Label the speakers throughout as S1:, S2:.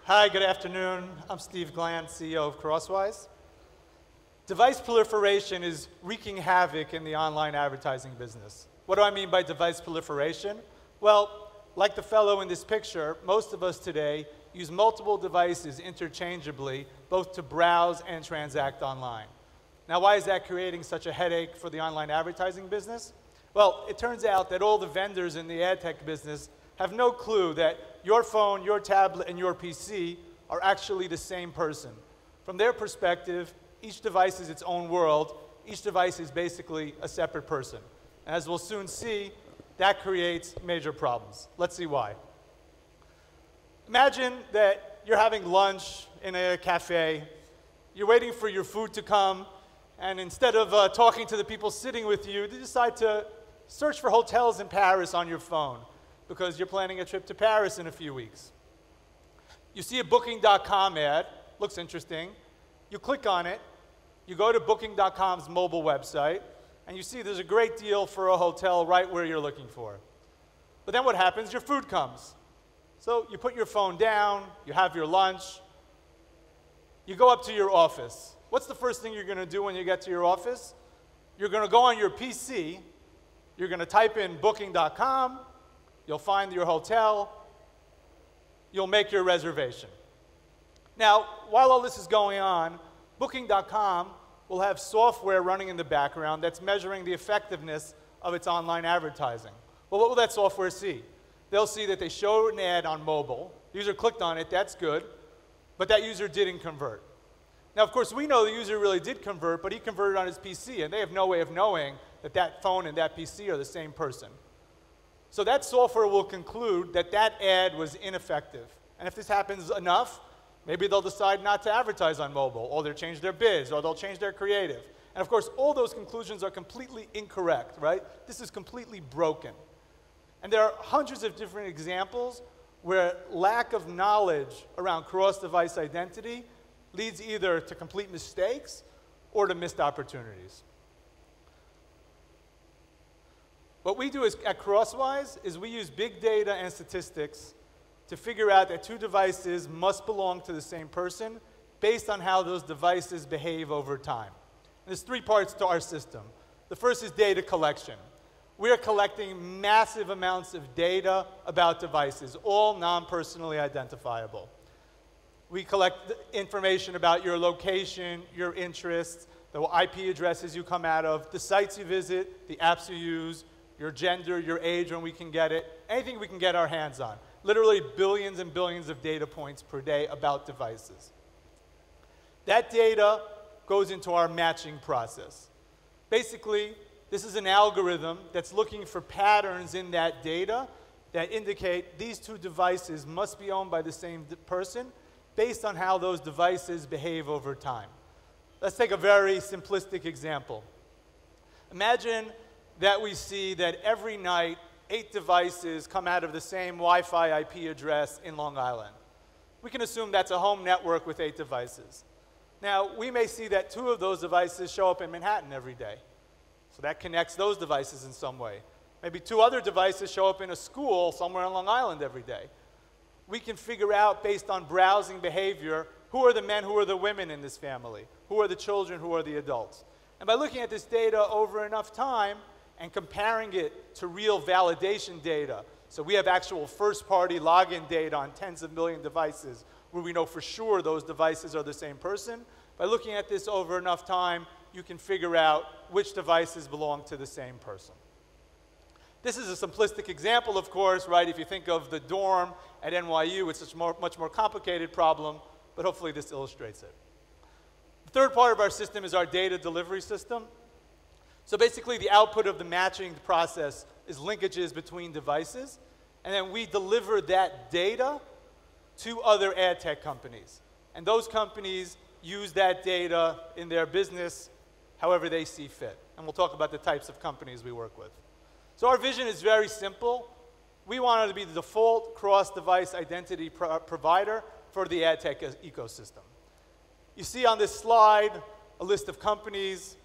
S1: Hi, good afternoon. I'm Steve Glanz, CEO of Crosswise. Device proliferation is wreaking havoc in the online advertising business. What do I mean by device proliferation? Well, like the fellow in this picture, most of us today use multiple devices interchangeably, both to browse and transact online. Now, why is that creating such a headache for the online advertising business? Well, it turns out that all the vendors in the ad tech business have no clue that your phone, your tablet, and your PC are actually the same person. From their perspective, each device is its own world. Each device is basically a separate person. And as we'll soon see, that creates major problems. Let's see why. Imagine that you're having lunch in a cafe. You're waiting for your food to come, and instead of talking to the people sitting with you, you decide to search for hotels in Paris on your phone because you're planning a trip to Paris in a few weeks. You see a Booking.com ad, looks interesting. You click on it, you go to Booking.com's mobile website, and you see there's a great deal for a hotel right where you're looking for. But then what happens? Your food comes. So you put your phone down, you have your lunch, you go up to your office. What's the first thing you're going to do when you get to your office? You're going to go on your PC, you're going to type in Booking.com, you'll find your hotel, you'll make your reservation. Now, while all this is going on, Booking.com will have software running in the background that's measuring the effectiveness of its online advertising. Well, what will that software see? They'll see that they showed an ad on mobile, the user clicked on it, that's good, but that user didn't convert. Now, of course, we know the user really did convert, but he converted on his PC, and they have no way of knowing that that phone and that PC are the same person. So that software will conclude that that ad was ineffective. And if this happens enough, maybe they'll decide not to advertise on mobile, or they'll change their bids, or they'll change their creative. And of course, all those conclusions are completely incorrect, right? This is completely broken. And there are hundreds of different examples where lack of knowledge around cross-device identity leads either to complete mistakes or to missed opportunities. What we do at Crosswise is we use big data and statistics to figure out that two devices must belong to the same person based on how those devices behave over time. And there's three parts to our system. The first is data collection. We are collecting massive amounts of data about devices, all non-personally identifiable. We collect information about your location, your interests, the IP addresses you come out of, the sites you visit, the apps you use, your gender, your age when we can get it, anything we can get our hands on. Literally billions and billions of data points per day about devices. That data goes into our matching process. Basically, this is an algorithm that's looking for patterns in that data that indicate these two devices must be owned by the same person based on how those devices behave over time. Let's take a very simplistic example. Imagine that we see that every night 8 devices come out of the same Wi-Fi IP address in Long Island. We can assume that's a home network with 8 devices. Now, we may see that 2 of those devices show up in Manhattan every day. So that connects those devices in some way. Maybe 2 other devices show up in a school somewhere on Long Island every day. We can figure out, based on browsing behavior, who are the men, who are the women in this family, who are the children, who are the adults. And by looking at this data over enough time and comparing it to real validation data, so we have actual first-party login data on tens of million devices where we know for sure those devices are the same person. By looking at this over enough time, you can figure out which devices belong to the same person. This is a simplistic example, of course, right? If you think of the dorm at NYU, it's a much more complicated problem, but hopefully this illustrates it. The third part of our system is our data delivery system. So basically, the output of the matching process is linkages between devices, and then we deliver that data to other ad tech companies. And those companies use that data in their business however they see fit. And we'll talk about the types of companies we work with. So our vision is very simple. We want to be the default cross-device identity provider for the ad tech ecosystem. You see on this slide a list of companies.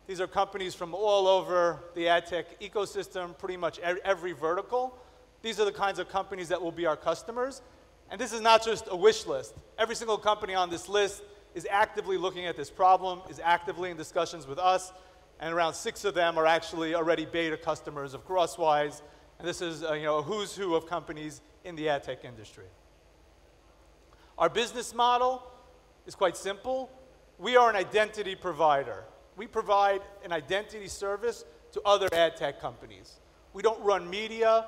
S1: These are companies from all over the ad tech ecosystem, pretty much every vertical. These are the kinds of companies that will be our customers. And this is not just a wish list. Every single company on this list is actively looking at this problem, is actively in discussions with us, and around 6 of them are actually already beta customers of Crosswise. And this is a who's who of companies in the ad tech industry. Our business model is quite simple. We are an identity provider. We provide an identity service to other ad tech companies. We don't run media.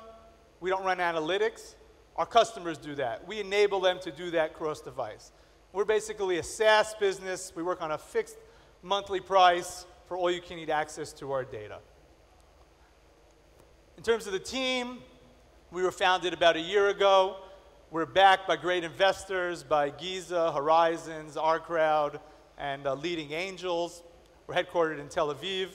S1: We don't run analytics. Our customers do that. We enable them to do that cross-device. We're basically a SaaS business. We work on a fixed monthly price for all you can need access to our data. In terms of the team, we were founded about a year ago. We're backed by great investors, by Giza, Horizons, Our Crowd, and leading angels. We're headquartered in Tel Aviv.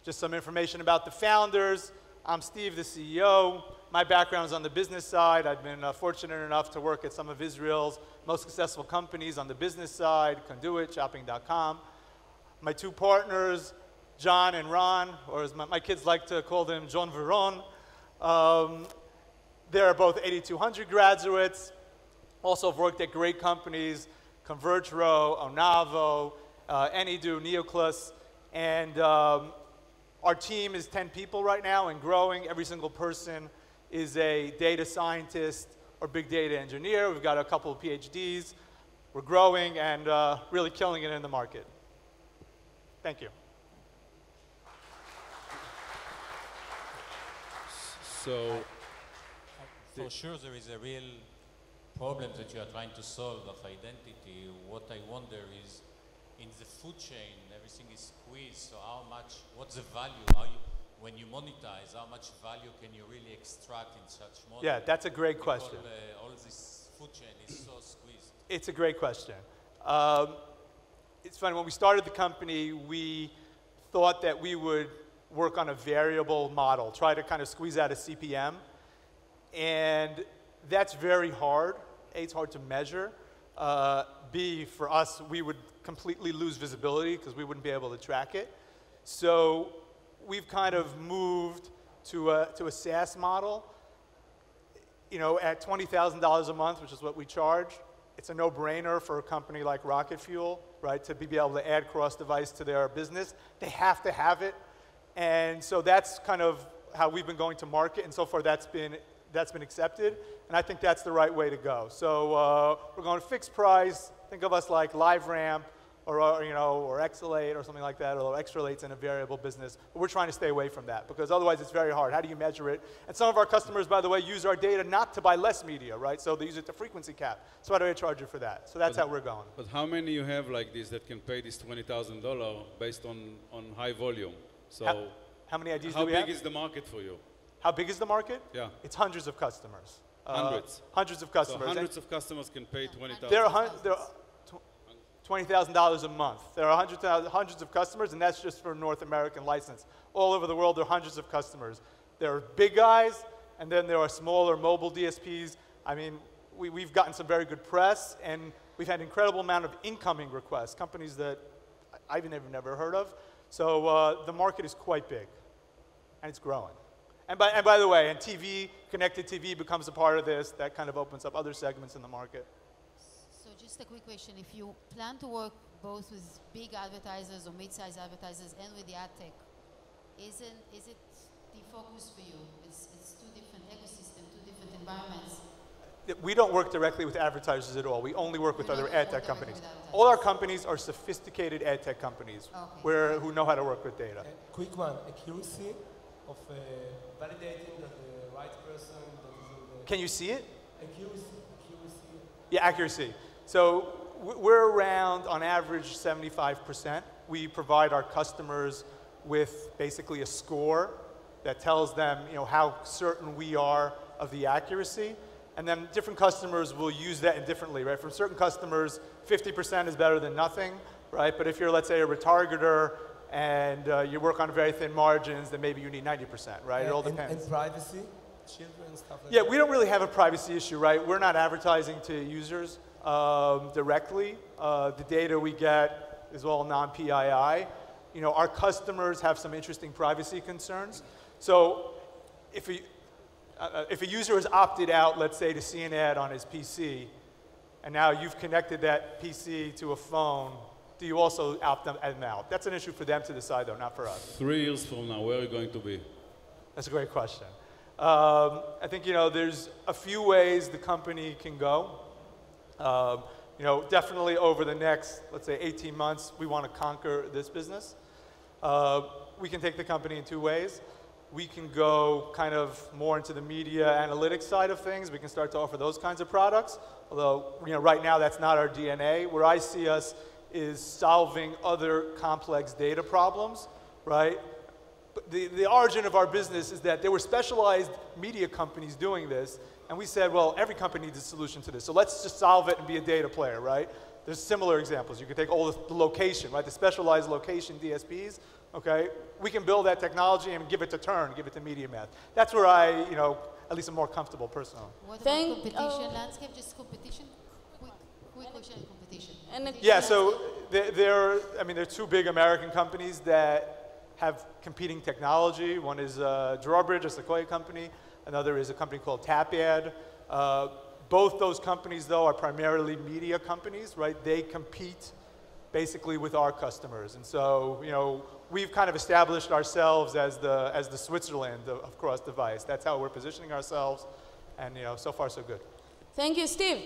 S1: Just some information about the founders. I'm Steve, the CEO. My background is on the business side. I've been fortunate enough to work at some of Israel's most successful companies on the business side, Conduit, Shopping.com. My 2 partners, John and Ron, or as my kids like to call them, John Veron. They're both 8200 graduates. Also have worked at great companies, ConvergeRow, Onavo, Anydo, Neoclus, and our team is 10 people right now and growing. Every single person is a data scientist or big data engineer. We've got a couple of PhDs. We're growing and really killing it in the market. Thank you.
S2: So,
S3: for sure, there is a real problem that you are trying to solve of identity. What I wonder is, in the food chain, everything is squeezed. So how much? What's the value? When you monetize, how much value can you really extract in such model?
S1: Yeah, that's a great question.
S3: All this food chain is so squeezed.
S1: It's a great question. It's funny, when we started the company, we thought that we would work on a variable model, try to kind of squeeze out a CPM. And that's very hard. A, it's hard to measure. B, for us, we would completely lose visibility because we wouldn't be able to track it. So we've kind of moved to a SaaS model. At $20,000 a month, which is what we charge, it's a no-brainer for a company like Rocket Fuel, right, to be able to add cross-device to their business. They have to have it. And so that's kind of how we've been going to market, and so far that's been accepted, and I think that's the right way to go. So we're going fixed price. Think of us like LiveRamp or Exalate or something like that, or Extralate's in a variable business. But we're trying to stay away from that because otherwise it's very hard. How do you measure it? And some of our customers, by the way, use our data not to buy less media, right? So they use it to frequency cap. So why do I charge you for that? So that's how we're going.
S2: But how many you have like this that can pay this $20,000 based on high volume? So
S1: how many IDs do we have?
S2: How big is the market for you?
S1: How big is the market?
S2: Yeah.
S1: It's hundreds of customers.
S2: Hundreds?
S1: Hundreds of customers.
S2: So hundreds of customers can pay $20,000?
S1: There are $20,000 a month. There are hundreds of customers, and that's just for North American license. All over the world, there are hundreds of customers. There are big guys, and then there are smaller mobile DSPs. I mean, we've gotten some very good press, and we've had an incredible amount of incoming requests, companies that I've never heard of. So the market is quite big, and it's growing. And by the way, and TV, connected TV becomes a part of this. That kind of opens up other segments in the market.
S4: So just a quick question. If you plan to work both with big advertisers or mid-sized advertisers and with the ad tech, is it the focus for you? It's 2 different ecosystems, 2 different environments.
S1: We don't work directly with advertisers at all. We only work with other ad tech companies. All our companies are sophisticated ad tech companies who know how to work with data.
S5: Quick one, accuracy of validating that the right person that is in the...
S1: Can you see it?
S5: Accuracy.
S1: Yeah, accuracy. So we're around, on average, 75%. We provide our customers with basically a score that tells them how certain we are of the accuracy. And then different customers will use that indifferently, right? For certain customers, 50% is better than nothing, right? But if you're, let's say, a retargeter and you work on very thin margins, then maybe you need 90%, right? It all depends.
S5: And privacy, children, stuff like that?
S1: Yeah, we don't really have a privacy issue, right? We're not advertising to users directly. The data we get is all non-PII. Our customers have some interesting privacy concerns. So if we... if a user has opted out, let's say, to see an ad on his PC, and now you've connected that PC to a phone, do you also opt them out? That's an issue for them to decide, though, not for us.
S2: 3 years from now, where are you going to be?
S1: That's a great question. I think, there's a few ways the company can go. Definitely over the next, let's say, 18 months, we want to conquer this business. We can take the company in 2 ways. We can go kind of more into the media analytics side of things. We can start to offer those kinds of products. Although, right now that's not our DNA. Where I see us is solving other complex data problems, right? But the origin of our business is that there were specialized media companies doing this, and we said, well, every company needs a solution to this, so let's just solve it and be a data player, right? There's similar examples. You could take all the location, right? The specialized location DSPs, okay? We can build that technology and give it to Turn, give it to MediaMath. That's where I, at least I'm more comfortable personally.
S4: What about competition landscape? Just competition? Quick question on competition.
S1: Yeah, so there are 2 big American companies that have competing technology. One is Drawbridge, a Sequoia company. Another is a company called Tapad. Both those companies, though, are primarily media companies, right? They compete basically with our customers. And so, we've kind of established ourselves as the Switzerland of cross-device. That's how we're positioning ourselves. And, so far, so good.
S6: Thank you, Steve.